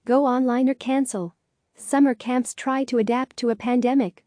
Go online or cancel. Summer camps try to adapt to a pandemic.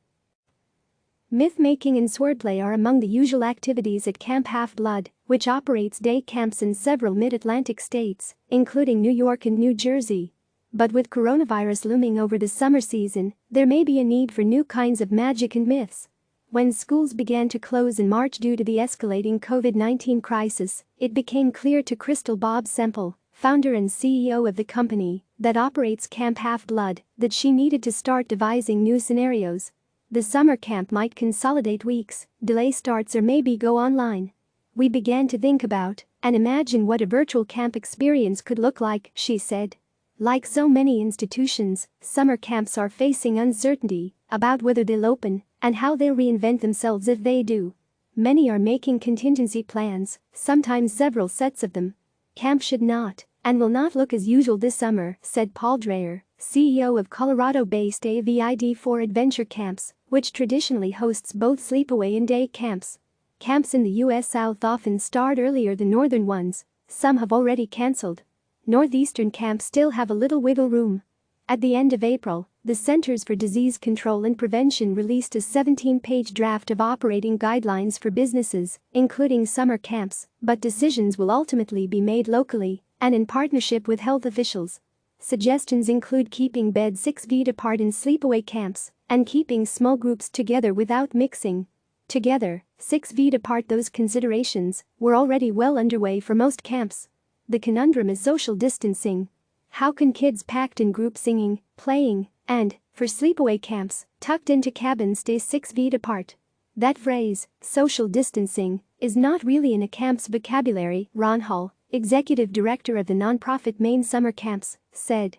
Mythmaking and swordplay are among the usual activities at Camp Half-Blood, which operates day camps in several mid-Atlantic states, including New York and New Jersey. But with coronavirus looming over the summer season, there may be a need for new kinds of magic and myths. When schools began to close in March due to the escalating COVID-19 crisis, it became clear to Crystal Bobb-Semple, founder and CEO of the company that operates Camp Half-Blood, that she needed to start devising new scenarios. The summer camp might consolidate weeks, delay starts, or maybe go online. We began to think about and imagine what a virtual camp experience could look like, she said. Like so many institutions, summer camps are facing uncertainty about whether they'll open and how they'll reinvent themselves if they do. Many are making contingency plans, sometimes several sets of them. Camp should not and will not look as usual this summer, said Paul Dreyer, CEO of Colorado-based AVID4 Adventure Camps, which traditionally hosts both sleepaway and day camps. Camps in the U.S. South often start earlier than northern ones. Some have already canceled. Northeastern camps still have a little wiggle room. At the end of April, the Centers for Disease Control and Prevention released a 17-page draft of operating guidelines for businesses, including summer camps, but decisions will ultimately be made locally and in partnership with health officials. Suggestions include keeping beds 6 feet apart in sleepaway camps and keeping small groups together without mixing. Together, 6 feet apart. Those considerations were already well underway for most camps. The conundrum is social distancing. How can kids packed in groups singing, playing, and, for sleepaway camps, tucked into cabins stay 6 feet apart? That phrase, social distancing, is not really in a camp's vocabulary, Ron Hall, executive director of the nonprofit Maine Summer Camps, said.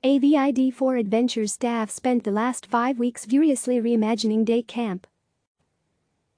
AVID4 Adventures staff spent the last 5 weeks furiously reimagining day camp.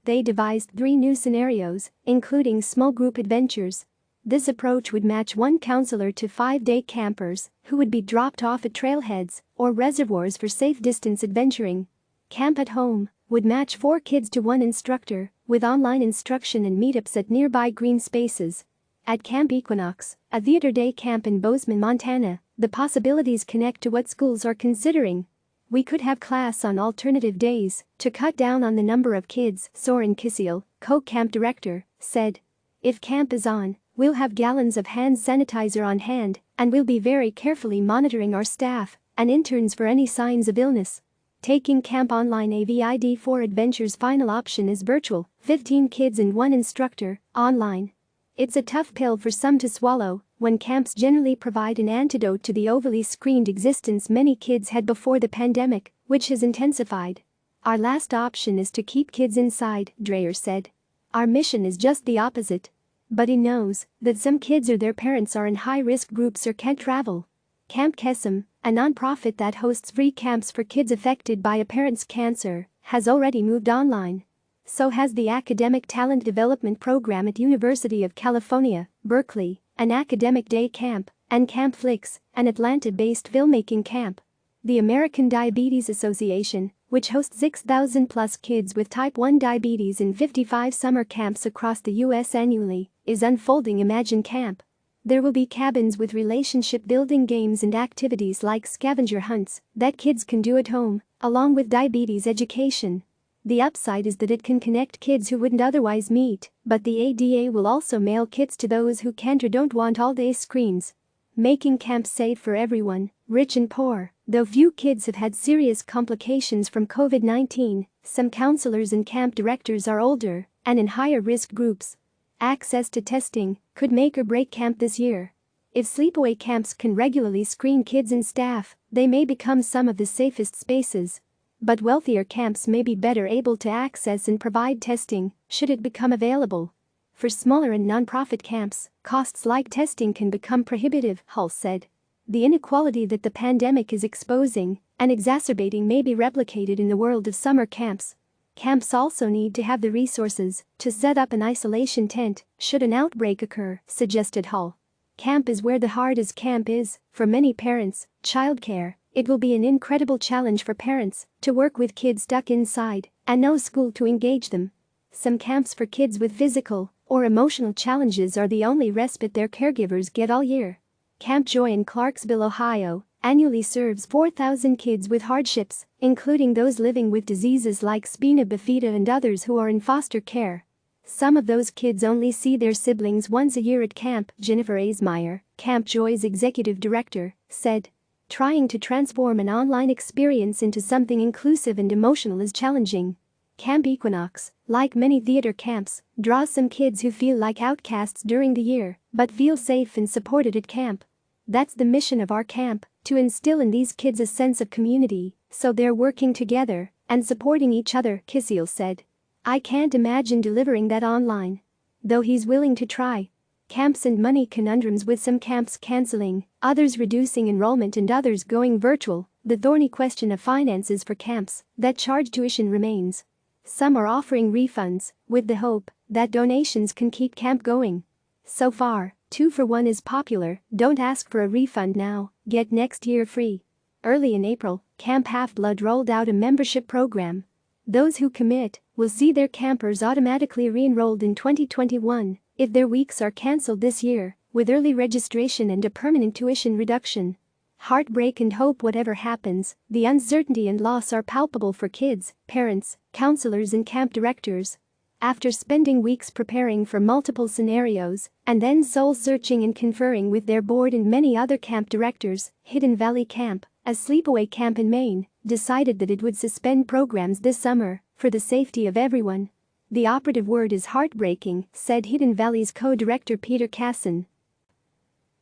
They devised 3 new scenarios, including small group adventures. This approach would match 1 counselor to 5 day campers who would be dropped off at trailheads or reservoirs for safe distance adventuring. Camp at Home would match 4 kids to 1 instructor with online instruction and meetups at nearby green spaces. At Camp Equinox, a theater day camp in Bozeman, Montana, the possibilities connect to what schools are considering. We could have class on alternative days to cut down on the number of kids, Soren Kisiel, co-camp director, said. If camp is on, we'll have gallons of hand sanitizer on hand, and we'll be very carefully monitoring our staff and interns for any signs of illness. Taking camp online. AVID4 Adventures' final option is virtual, 15 kids and 1 instructor, online. It's a tough pill for some to swallow when camps generally provide an antidote to the overly screened existence many kids had before the pandemic, which has intensified. Our last option is to keep kids inside, Dreyer said. Our mission is just the opposite. But he knows that some kids or their parents are in high-risk groups or can't travel. Camp Kesem, a nonprofit that hosts free camps for kids affected by a parent's cancer, has already moved online. So has the Academic Talent Development Program at University of California, Berkeley, an academic day camp, and Camp Flix, an Atlanta-based filmmaking camp. The American Diabetes Association, which hosts 6,000-plus kids with type 1 diabetes in 55 summer camps across the U.S. annually, is unfolding Imagine Camp. There will be cabins with relationship-building games and activities like scavenger hunts that kids can do at home, along with diabetes education. The upside is that it can connect kids who wouldn't otherwise meet, but the ADA will also mail kits to those who can't or don't want all-day screens. Making camp safe for everyone, rich and poor. Though few kids have had serious complications from COVID-19, some counselors and camp directors are older and in higher risk groups. Access to testing could make or break camp this year. If sleepaway camps can regularly screen kids and staff, they may become some of the safest spaces. But wealthier camps may be better able to access and provide testing, should it become available. For smaller and nonprofit camps, costs like testing can become prohibitive, Hull said. The inequality that the pandemic is exposing and exacerbating may be replicated in the world of summer camps. Camps also need to have the resources to set up an isolation tent should an outbreak occur, suggested Hull. Camp is where the heart is. Camp is, for many parents, childcare. It will be an incredible challenge for parents to work with kids stuck inside and no school to engage them. Some camps for kids with physical or emotional challenges are the only respite their caregivers get all year. Camp Joy in Clarksville, Ohio, annually serves 4,000 kids with hardships, including those living with diseases like spina bifida and others who are in foster care. Some of those kids only see their siblings once a year at camp, Jennifer Aismeyer, Camp Joy's executive director, said. Trying to transform an online experience into something inclusive and emotional is challenging. Camp Equinox, like many theater camps, draws some kids who feel like outcasts during the year but feel safe and supported at camp. That's the mission of our camp, to instill in these kids a sense of community, so they're working together and supporting each other, Kisiel said. I can't imagine delivering that online. Though he's willing to try. Camps and money conundrums, with some camps canceling, others reducing enrollment and others going virtual. The thorny question of finances for camps that charge tuition remains. Some are offering refunds, with the hope that donations can keep camp going. So far, 2-for-1 is popular. Don't ask for a refund now, get next year free. Early in April, Camp Half-Blood rolled out a membership program. Those who commit will see their campers automatically re-enrolled in 2021 if their weeks are cancelled this year, with early registration and a permanent tuition reduction. Heartbreak and hope. Whatever happens, the uncertainty and loss are palpable for kids, parents, counselors and camp directors. After spending weeks preparing for multiple scenarios and then soul-searching and conferring with their board and many other camp directors, Hidden Valley Camp, a sleepaway camp in Maine, decided that it would suspend programs this summer for the safety of everyone. The operative word is heartbreaking, said Hidden Valley's co-director Peter Casson.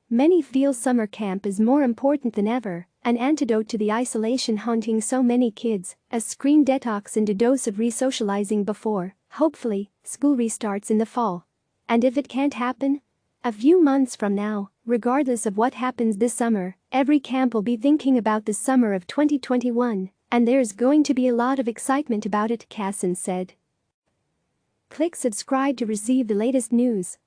Many feel summer camp is more important than ever, an antidote to the isolation haunting so many kids, a screen detox and a dose of re-socializing before, hopefully, school restarts in the fall. And if it can't happen? A few months from now, regardless of what happens this summer, every camp will be thinking about the summer of 2021, and there's going to be a lot of excitement about it, Casson said. Click subscribe to receive the latest news.